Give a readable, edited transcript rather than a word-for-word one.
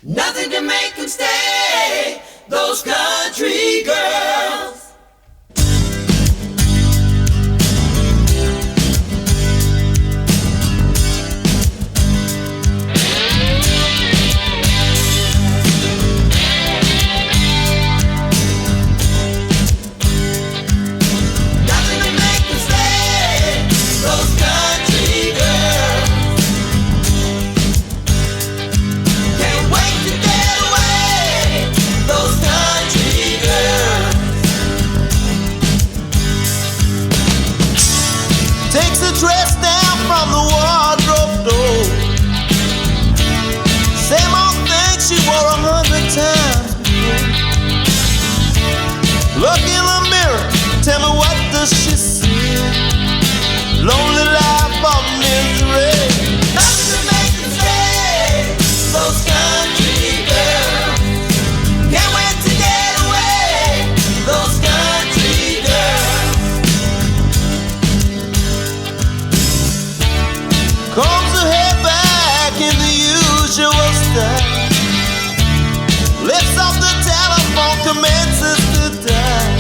Nothing can make them stay, those country girls. Nothing can make them stay, those country girls. Can't wait to get away, those country girls. Takes a dress down from the wardrobe door. Same old thing she wore 100 times before. Look in the mirror, tell me what does she see? Lonely life of misery. Nothing to make them stay, those country girls. Can't wait to get away, those country girls. Combs her hair back in the usual style. Lifts off the telephone, commences to die.